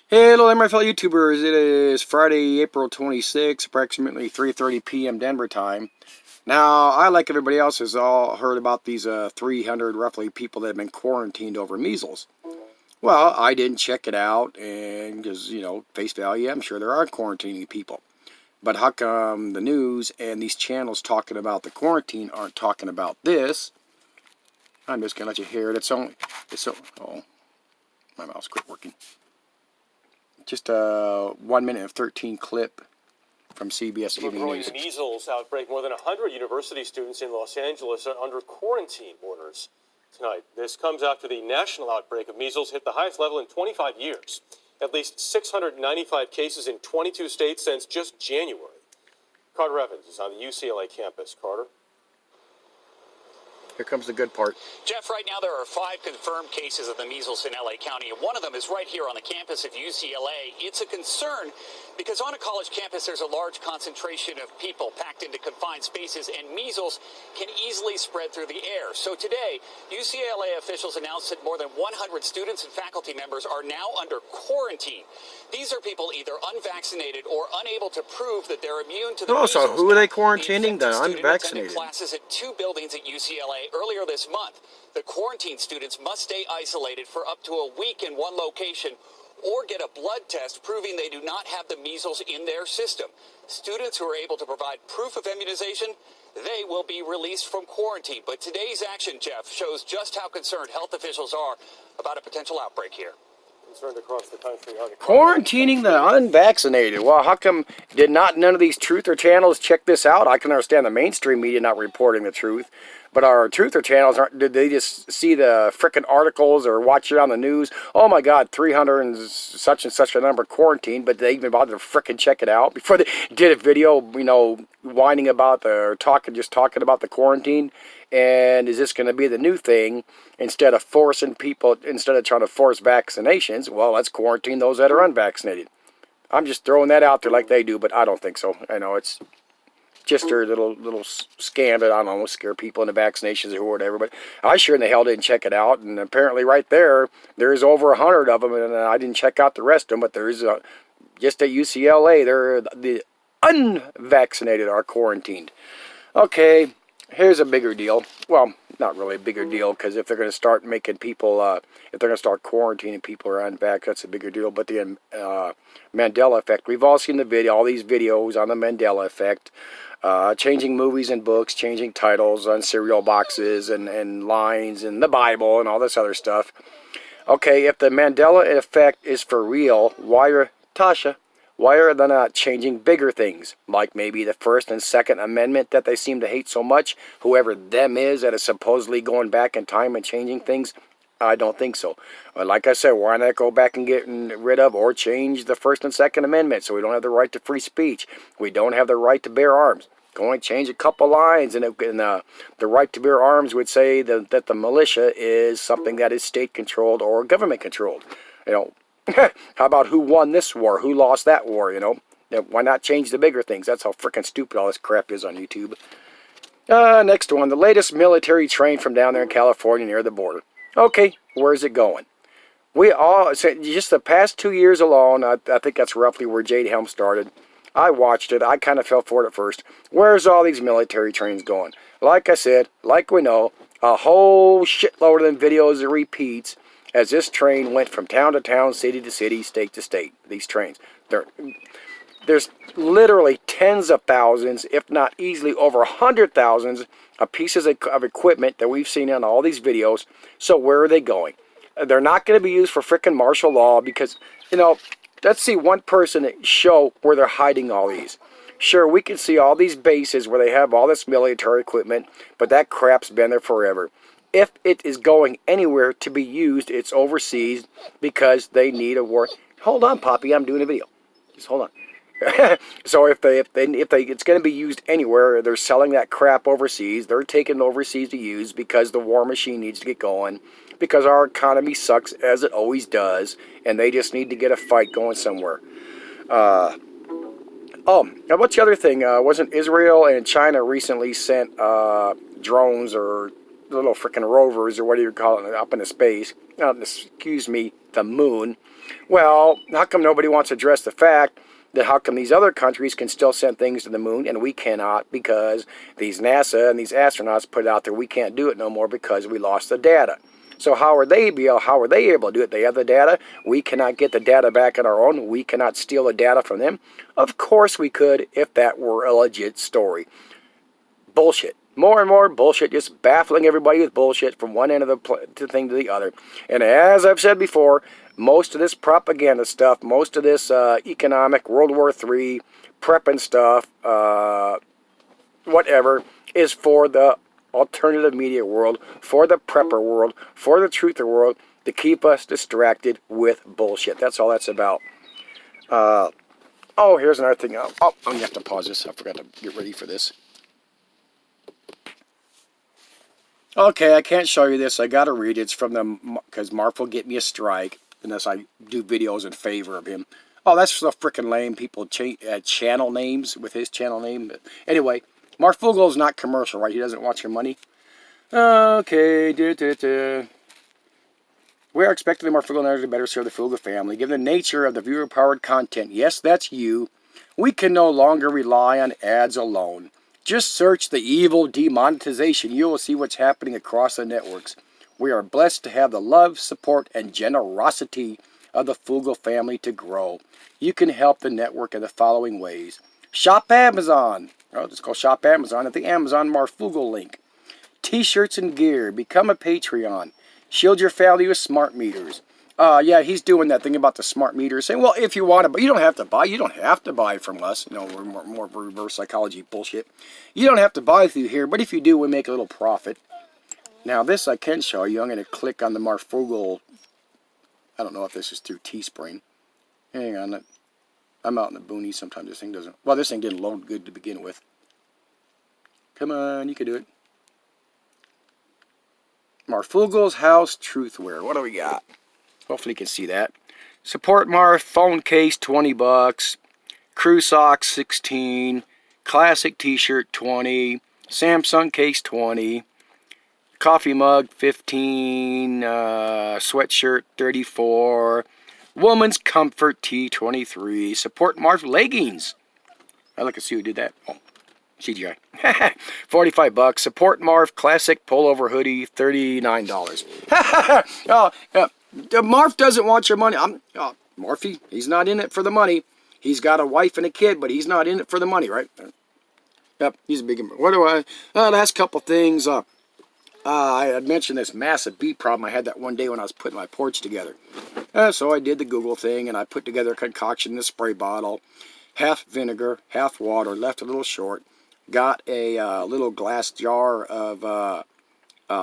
Hello there, my fellow YouTubers. It is Friday, April 26th, approximately 3:30 p.m. Denver time. Now, I, like everybody else, has all heard about these 300 roughly people that have been quarantined over measles. Well, I didn't check it out, and because, face value, I'm sure there are quarantining people. But how come the news and these channels talking about the quarantine aren't talking about this? I'm just going to let you hear it. Oh, my mouse quit working. Just a 1 minute of 13 clip from CBS Evening News. Measles outbreak. More than 100 university students in Los Angeles are under quarantine orders tonight. This comes after the national outbreak of measles hit the highest level in 25 years. At least 695 cases in 22 states since just January. Carter Evans is on the UCLA campus. Carter? Here comes the good part. Jeff, right now there are 5 confirmed cases of the measles in LA County, and one of them is right here on the campus of UCLA. It's a concern because on a college campus there's a large concentration of people packed into confined spaces, and measles can easily spread through the air. So today, UCLA officials announced that more than 100 students and faculty members are now under quarantine. These are people either unvaccinated or unable to prove that they're immune to the measles. So who are they quarantining? The unvaccinated. Classes at 2 buildings at UCLA earlier this month. The quarantine students must stay isolated for up to a week in one location or get a blood test proving they do not have the measles in their system. Students who are able to provide proof of immunization, they will be released from quarantine. But today's action, Jeff, shows just how concerned health officials are about a potential outbreak here. Concerned across the country. Quarantining the unvaccinated. Well, how come none of these truther channels check this out? I can understand the mainstream media not reporting the truth, but our truther channels, did they just see the frickin' articles or watch it on the news? Oh my God, 300 and such a number quarantined, but they even bothered to frickin' check it out before they did a video, whining about just talking about the quarantine. And is this going to be the new thing? Instead of trying to force vaccinations, well, let's quarantine those that are unvaccinated. I'm just throwing that out there like they do, but I don't think so. I know it's just their little scam that, I don't know, scare people into vaccinations or whatever. But I sure in the hell didn't check it out. And apparently right there's over 100 of them, and I didn't check out the rest of them. But there's just at UCLA, the unvaccinated are quarantined. Okay. Here's a bigger deal. Well, not really a bigger deal, because if they're going to start making people, if they're going to start quarantining people who are unvaxxed, that's a bigger deal. But the Mandela effect, we've all seen all these videos on the Mandela effect, changing movies and books, changing titles on cereal boxes and lines in the Bible and all this other stuff. Okay, if the Mandela effect is for real, why are they not changing bigger things, like maybe the First and Second Amendment that they seem to hate so much? Whoever them is that is supposedly going back in time and changing things? I don't think so. Like I said, why not go back and get rid of or change the First and Second Amendment so we don't have the right to free speech? We don't have the right to bear arms. Go and change a couple lines, and the right to bear arms would say that the militia is something that is state-controlled or government-controlled. How about who won this war? Who lost that war, Why not change the bigger things? That's how frickin' stupid all this crap is on YouTube. Next one. The latest military train from down there in California near the border. Okay, where's it going? Just the past 2 years alone, I think that's roughly where Jade Helm started. I watched it. I kind of fell for it at first. Where's all these military trains going? Like I said, like we know, a whole shitload of them videos and repeats as this train went from town to town, city to city, state to state. These trains. There's literally tens of thousands, if not easily over 100,000 of pieces of equipment that we've seen in all these videos. So where are they going? They're not going to be used for frickin' martial law because, let's see one person show where they're hiding all these. Sure, we can see all these bases where they have all this military equipment, but that crap's been there forever. If it is going anywhere to be used, it's overseas because they need a war. Hold on, Poppy, I'm doing a video. Just hold on. So if it's going to be used anywhere, they're selling that crap overseas. They're taking it overseas to use because the war machine needs to get going. Because our economy sucks as it always does, and they just need to get a fight going somewhere. What's the other thing? Wasn't Israel and China recently sent drones or little freaking rovers or what do you call it up into space? To the moon. Well, how come nobody wants to address the fact that how come these other countries can still send things to the moon and we cannot, because these NASA and these astronauts put it out there we can't do it no more because we lost the data. So how are they able to do it? They have the data. We cannot get the data back on our own. We cannot steal the data from them. Of course we could if that were a legit story. Bullshit. More and more bullshit, just baffling everybody with bullshit from one end of the thing to the other. And as I've said before, most of this propaganda stuff, most of this economic World War III prepping stuff, whatever, is for the alternative media world, for the prepper world, for the truther world, to keep us distracted with bullshit. That's all that's about. Oh, here's another thing. Oh, I'm going to have to pause this. I forgot to get ready for this. Okay, I can't show you this. I got to read it. It's from the, because Marf will get me a strike unless I do videos in favor of him. Oh, that's so freaking lame. People channel names with his channel name. But anyway, Marfoogle is not commercial, right? He doesn't want your money. Okay. We are expecting the Marfoogle narrative to better serve the Foogle family. Given the nature of the viewer-powered content, yes, that's you, we can no longer rely on ads alone. Just search the evil demonetization. You will see what's happening across the networks. We are blessed to have the love, support, and generosity of the Foogle family to grow. You can help the network in the following ways. Shop Amazon. Oh, just go shop Amazon at the Amazon Marfoogle link. T-shirts and gear. Become a Patreon. Shield your family with smart meters. Yeah, he's doing that thing about the smart meters, saying, well, if you want to, but you don't have to buy. You don't have to buy from us. You know, we're more reverse psychology bullshit. You don't have to buy through here, but if you do, we make a little profit. Now, this I can show you. I'm going to click on the Marfoogle. I don't know if this is through Teespring. Hang on. I'm out in the boonies. Sometimes this thing doesn't. Well, this thing didn't load good to begin with. Come on, you can do it. Marfoogle's House Truthware. What do we got? Hopefully you can see that. Support Marf phone case, $20. Crew socks, 16. Classic t-shirt, 20. Samsung case, 20. Coffee mug, 15. Sweatshirt, 34. Woman's comfort tee, 23. Support Marf leggings. I look and see who did that. Oh, CGI. $45. Support Marf classic pullover hoodie, $39. Oh, Marf doesn't want your money. Morphy, he's not in it for the money. He's got a wife and a kid, but he's not in it for the money, right? Yep, he's a big. What do I? Last couple things. I had mentioned this massive bee problem I had that one day when I was putting my porch together. So I did the Google thing, and I put together a concoction in a spray bottle. Half vinegar, half water, left a little short. Got a little glass jar of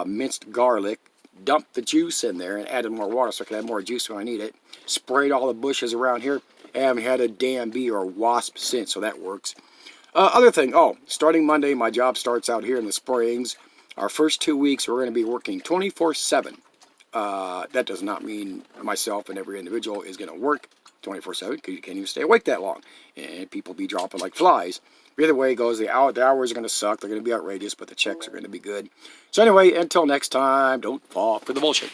minced garlic. Dumped the juice in there and added more water so I could have more juice when I need it. Sprayed all the bushes around here. I haven't had a damn bee or wasp since, so that works. Other thing, starting Monday, my job starts out here in the Springs. Our first 2 weeks, we're going to be working 24/7. That does not mean myself and every individual is going to work 24/7 because you can't even stay awake that long. And people be dropping like flies. Either way it goes, the hours are going to suck. They're going to be outrageous, but the checks are going to be good. So anyway, until next time, don't fall for the bullshit.